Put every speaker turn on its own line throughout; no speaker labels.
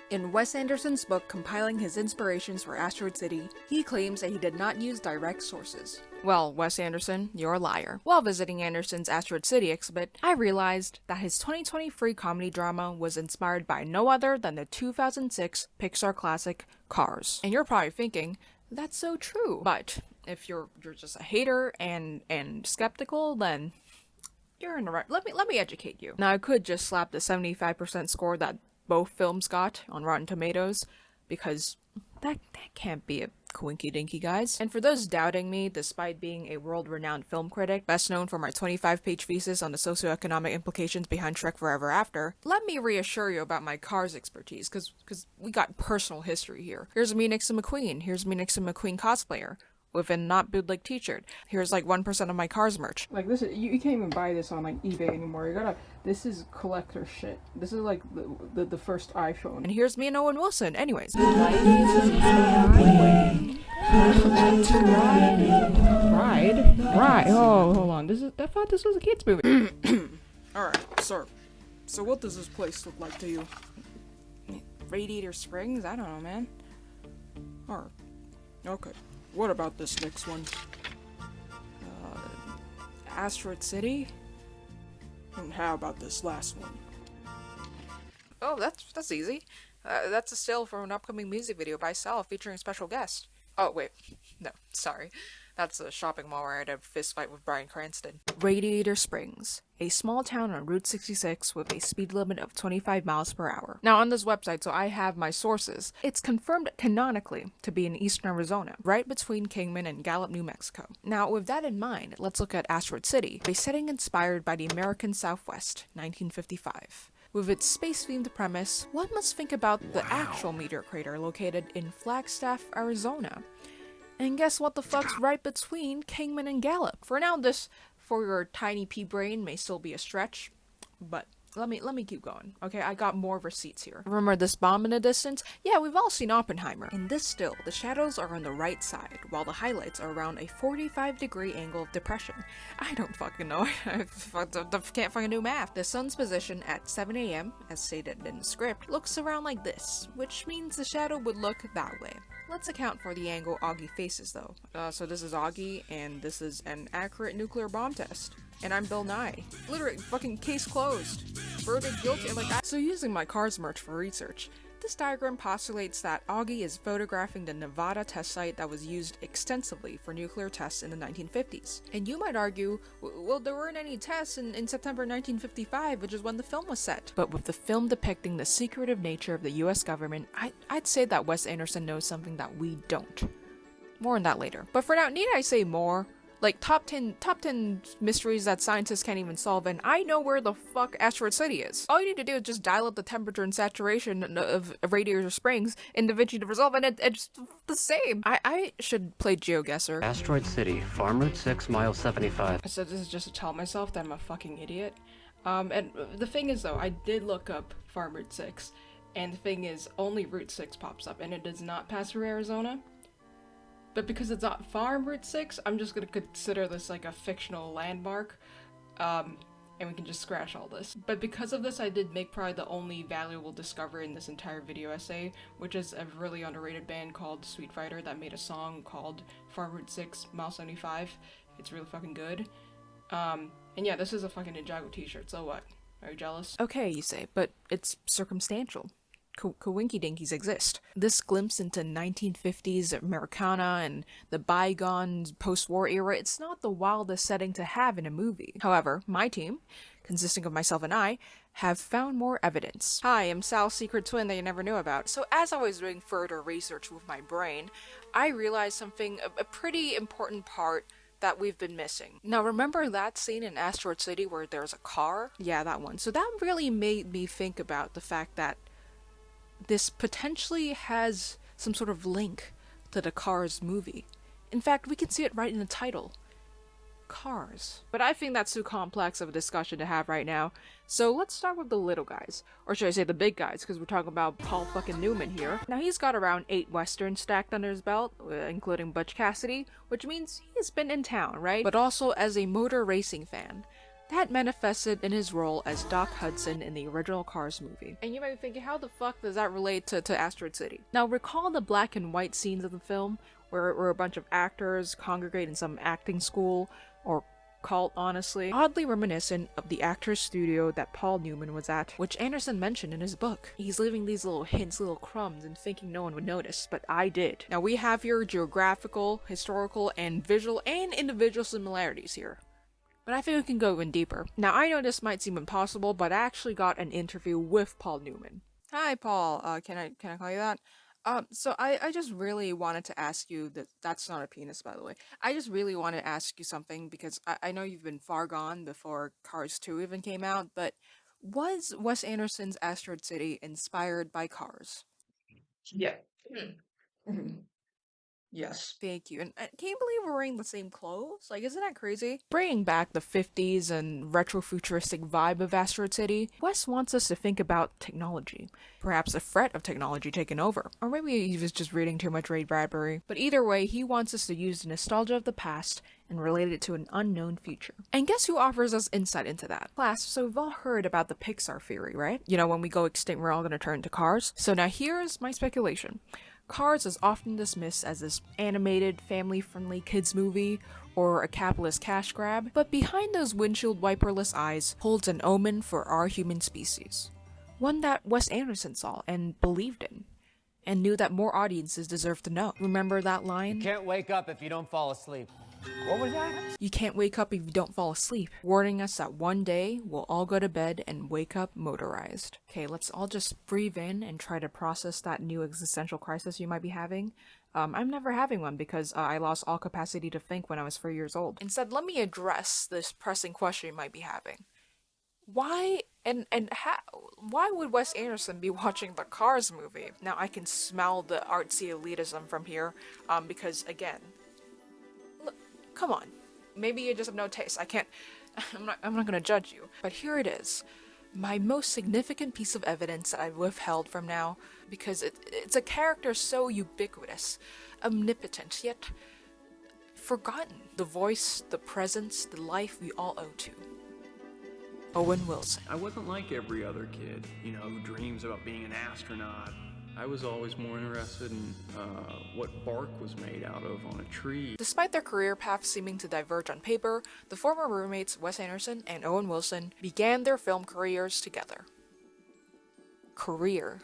In Wes Anderson's book compiling his inspirations for Asteroid City, he claims that he did not use direct sources. Well, Wes Anderson, you're a liar. While visiting Anderson's Asteroid City exhibit, I realized that his 2023 comedy drama was inspired by no other than the 2006 Pixar classic Cars. And you're probably thinking, that's so true. But if you're just a hater and skeptical, then you're in the right. Let me educate you. Now I could just slap the 75% score that both films got on Rotten Tomatoes, because that can't be a coinky-dinky, guys. And for those doubting me, despite being a world-renowned film critic, best known for my 25-page thesis on the socioeconomic implications behind Shrek Forever After, let me reassure you about my Cars expertise, because we got personal history here. Here's me next to McQueen. Here's me next to McQueen cosplayer with a not bootleg t-shirt. Here's like 1% of my Cars merch.
Like this is, you can't even buy this on like eBay anymore. This is collector shit. This is like the first iPhone.
And here's me and Owen Wilson. Anyways.
Ride? Oh, hold on. I thought this was a kid's movie.
Alright, sir. So what does this place look like to you? Radiator Springs? I don't know, man. Alright. Okay. What about this next one? Asteroid City? And how about this last one? Oh, that's easy. That's a still from an upcoming music video by Sal featuring a special guest. Oh, wait. No, sorry. That's a shopping mall where I had a fist fight with Bryan Cranston. Radiator Springs, a small town on Route 66 with a speed limit of 25 miles per hour. Now on this website, so I have my sources, it's confirmed canonically to be in eastern Arizona, right between Kingman and Gallup, New Mexico. Now with that in mind, let's look at Asteroid City, a setting inspired by the American Southwest, 1955. With its space-themed premise, one must think about the actual meteor crater located in Flagstaff, Arizona. And guess what the fuck's right between Kingman and Gallup? For now, this, for your tiny pea brain, may still be a stretch, but let me keep going, okay? I got more receipts here. Remember this bomb in the distance? Yeah, we've all seen Oppenheimer. In this still, the shadows are on the right side, while the highlights are around a 45-degree angle of depression. I don't fucking know. I can't fucking do math. The sun's position at 7 a.m., as stated in the script, looks around like this, which means the shadow would look that way. Let's account for the angle Augie faces, though. So this is Augie, and this is an accurate nuclear bomb test. And I'm Bill Nye. Literally, fucking case closed. Verdict guilty. So using my Cars merch for research, this diagram postulates that Augie is photographing the Nevada test site that was used extensively for nuclear tests in the 1950s. And you might argue, well, there weren't any tests in September 1955, which is when the film was set. But with the film depicting the secretive nature of the US government, I'd say that Wes Anderson knows something that we don't. More on that later. But for now, need I say more? Like, top 10 mysteries that scientists can't even solve, and I know where the fuck Asteroid City is. All you need to do is just dial up the temperature and saturation of Radiator Springs in DaVinci to resolve, and it's the same. I should play GeoGuessr.
Asteroid City, Farm Route 6, mile 75.
So this is just to tell myself that I'm a fucking idiot. And the thing is, though, I did look up Farm Route 6, and the thing is, only Route 6 pops up, and it does not pass through Arizona. But because it's not Farm Route 6, I'm just gonna consider this like a fictional landmark, and we can just scratch all this. But because of this, I did make probably the only valuable discovery in this entire video essay, which is a really underrated band called Sweet Fighter that made a song called Farm Route 6, Mile 75. It's really fucking good. And yeah, this is a fucking Ninjago t-shirt, so what? Are you jealous?
Okay, you say, but it's circumstantial. Coinky-dinkies exist. This glimpse into 1950s Americana and the bygone post-war era, it's not the wildest setting to have in a movie. However, my team, consisting of myself and I, have found more evidence. Hi, I'm Sal's secret twin that you never knew about. So as I was doing further research with my brain, I realized something, a pretty important part that we've been missing. Now remember that scene in Asteroid City where there's a car? Yeah, that one. So that really made me think about the fact that this potentially has some sort of link to the Cars movie. In fact, we can see it right in the title. Cars. But I think that's too complex of a discussion to have right now, so let's start with the little guys. Or should I say the big guys, because we're talking about Paul fucking Newman here. Now he's got around 8 westerns stacked under his belt, including Butch Cassidy, which means he's been in town, right? But also as a motor racing fan.
That manifested in his role as Doc Hudson in the original Cars movie. And you might be thinking, how the fuck does that relate to Asteroid City? Now recall the black and white scenes of the film, where a bunch of actors congregate in some acting school, or cult, honestly. Oddly reminiscent of the actor's studio that Paul Newman was at, which Anderson mentioned in his book. He's leaving these little hints, little crumbs, and thinking no one would notice, but I did. Now we have your geographical, historical, and visual and individual similarities here. But I think we can go even deeper. Now, I know this might seem impossible, but I actually got an interview with Paul Newman.
Hi, Paul. Can I call you that? So I just really wanted to ask you that's not a penis, by the way. I just really want to ask you something because I know you've been far gone before Cars 2 even came out, but was Wes Anderson's Asteroid City inspired by Cars?
Yeah. Yes.
Thank you. And can you believe we're wearing the same clothes? Like, isn't that crazy?
Bringing back the 50s and retro-futuristic vibe of Asteroid City, Wes wants us to think about technology. Perhaps a threat of technology taking over. Or maybe he was just reading too much Ray Bradbury. But either way, he wants us to use the nostalgia of the past and relate it to an unknown future. And guess who offers us insight into that? Class, so we've all heard about the Pixar theory, right? You know, when we go extinct, we're all gonna turn to cars. So now here's my speculation. Cars is often dismissed as this animated, family-friendly kids movie or a capitalist cash grab, but behind those windshield wiperless eyes holds an omen for our human species. One that Wes Anderson saw and believed in, and knew that more audiences deserve to know. Remember that line?
You can't wake up if you don't fall asleep. What was that?
You can't wake up if you don't fall asleep, warning us that one day we'll all go to bed and wake up motorized. Okay, let's all just breathe in and try to process that new existential crisis you might be having. I'm never having one because I lost all capacity to think when I was 3 years old. Instead, let me address this pressing question you might be having. Why why would Wes Anderson be watching the Cars movie? Now I can smell the artsy elitism from here, because again, come on. Maybe you just have no taste. I'm not gonna judge you. But here it is. My most significant piece of evidence that I've withheld from now, because it's a character so ubiquitous, omnipotent, yet forgotten. The voice, the presence, the life we all owe to. Owen Wilson.
I wasn't like every other kid, who dreams about being an astronaut. I was always more interested in what bark was made out of on a tree.
Despite their career paths seeming to diverge on paper, the former roommates Wes Anderson and Owen Wilson began their film careers together. Career.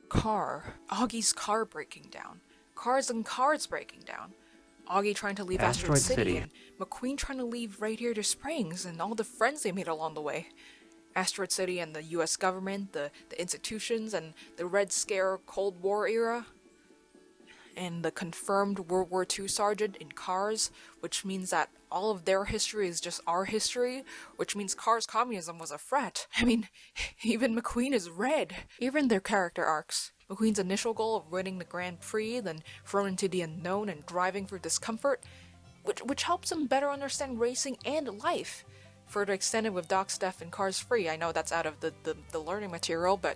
Car. Augie's car breaking down. Cars and cars breaking down. Augie trying to leave Asteroid City, and McQueen trying to leave Radiator Springs, and all the friends they made along the way. Asteroid City and the US government, the institutions, and the Red Scare Cold War era. And the confirmed World War II sergeant in Cars, which means that all of their history is just our history, which means Cars communism was a threat. I mean, even McQueen is red. Even their character arcs. McQueen's initial goal of winning the Grand Prix, then thrown into the unknown and driving through discomfort, which helps him better understand racing and life. Further extended with Doc's death in Cars 3. I know that's out of the learning material, but,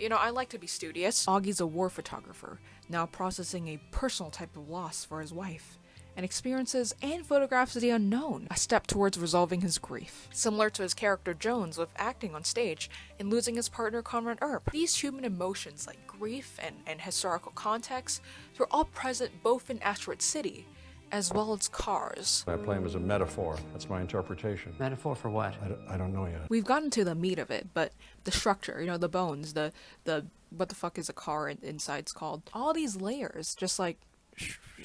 I like to be studious. Augie's a war photographer, now processing a personal type of loss for his wife, and experiences and photographs of the unknown, a step towards resolving his grief. Similar to his character Jones with acting on stage and losing his partner Conrad Earp. These human emotions like grief and historical context were all present both in Asteroid City, as well as Cars.
I play him as a metaphor. That's my interpretation.
Metaphor for what?
I don't know yet.
We've gotten to the meat of it, but the structure, the bones, the what the fuck is a car inside's called? All these layers, just like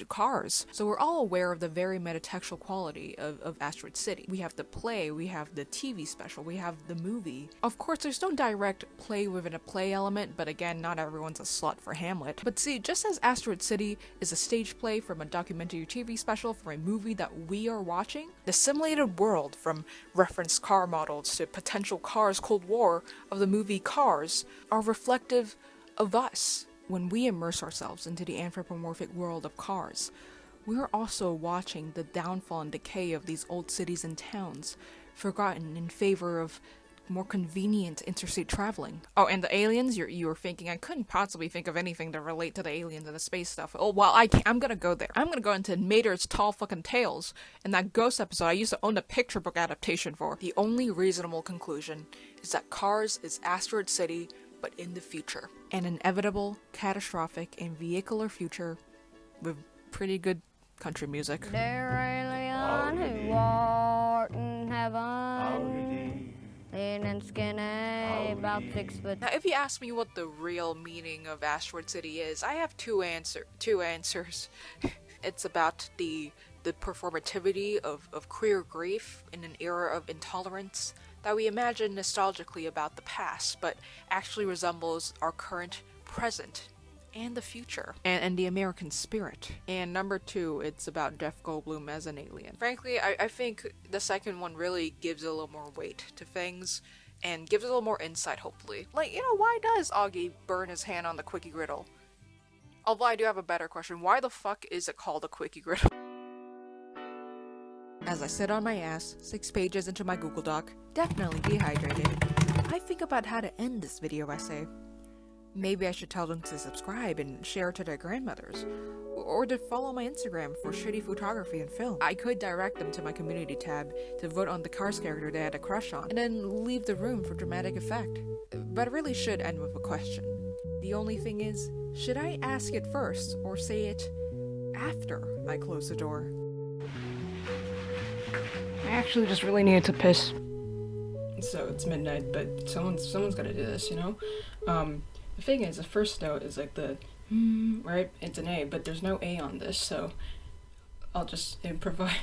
Cars. So we're all aware of the very metatextual quality of Asteroid City. We have the play, we have the TV special, we have the movie. Of course, there's no direct play within a play element, but again, not everyone's a slut for Hamlet. But see, just as Asteroid City is a stage play from a documentary TV special for a movie that we are watching, the simulated world from referenced car models to potential Cars Cold War of the movie Cars are reflective of us. When we immerse ourselves into the anthropomorphic world of Cars, we're also watching the downfall and decay of these old cities and towns, forgotten in favor of
more convenient interstate traveling. Oh, and the aliens, you were thinking, I couldn't possibly think of anything to relate to the aliens and the space stuff. Oh, well, I'm gonna go there. I'm gonna go into Mater's Tall Fucking Tales, and that Ghost episode I used to own a picture book adaptation for. The only reasonable conclusion is that Cars is Asteroid City, but in the future. An inevitable, catastrophic, and vehicular future with pretty good country music.
There alien who walked in heaven, thin and skinny, about 6 foot.
Now, if you ask me what the real meaning of Asteroid City is, I have two answers. It's about the performativity of queer grief in an era of intolerance that we imagine nostalgically about the past, but actually resembles our current present and the future, and the American spirit. And number 2, it's about Jeff Goldblum as an alien. Frankly, I think the second one really gives a little more weight to things, and gives a little more insight, hopefully. Like, why does Augie burn his hand on the quickie griddle? Although I do have a better question, why the fuck is it called a quickie griddle? As I sit on my ass, 6 pages into my Google Doc, definitely dehydrated, I think about how to end this video essay. Maybe I should tell them to subscribe and share it to their grandmothers, or to follow my Instagram for shitty photography and film. I could direct them to my community tab to vote on the Cars character they had a crush on, and then leave the room for dramatic effect. But I really should end with a question. The only thing is, should I ask it first, or say it after I close the door?
I actually just really needed to piss. So it's midnight, but someone's gotta do this, The thing is, the first note is like the right? It's an A, but there's no A on this, so I'll just improvise.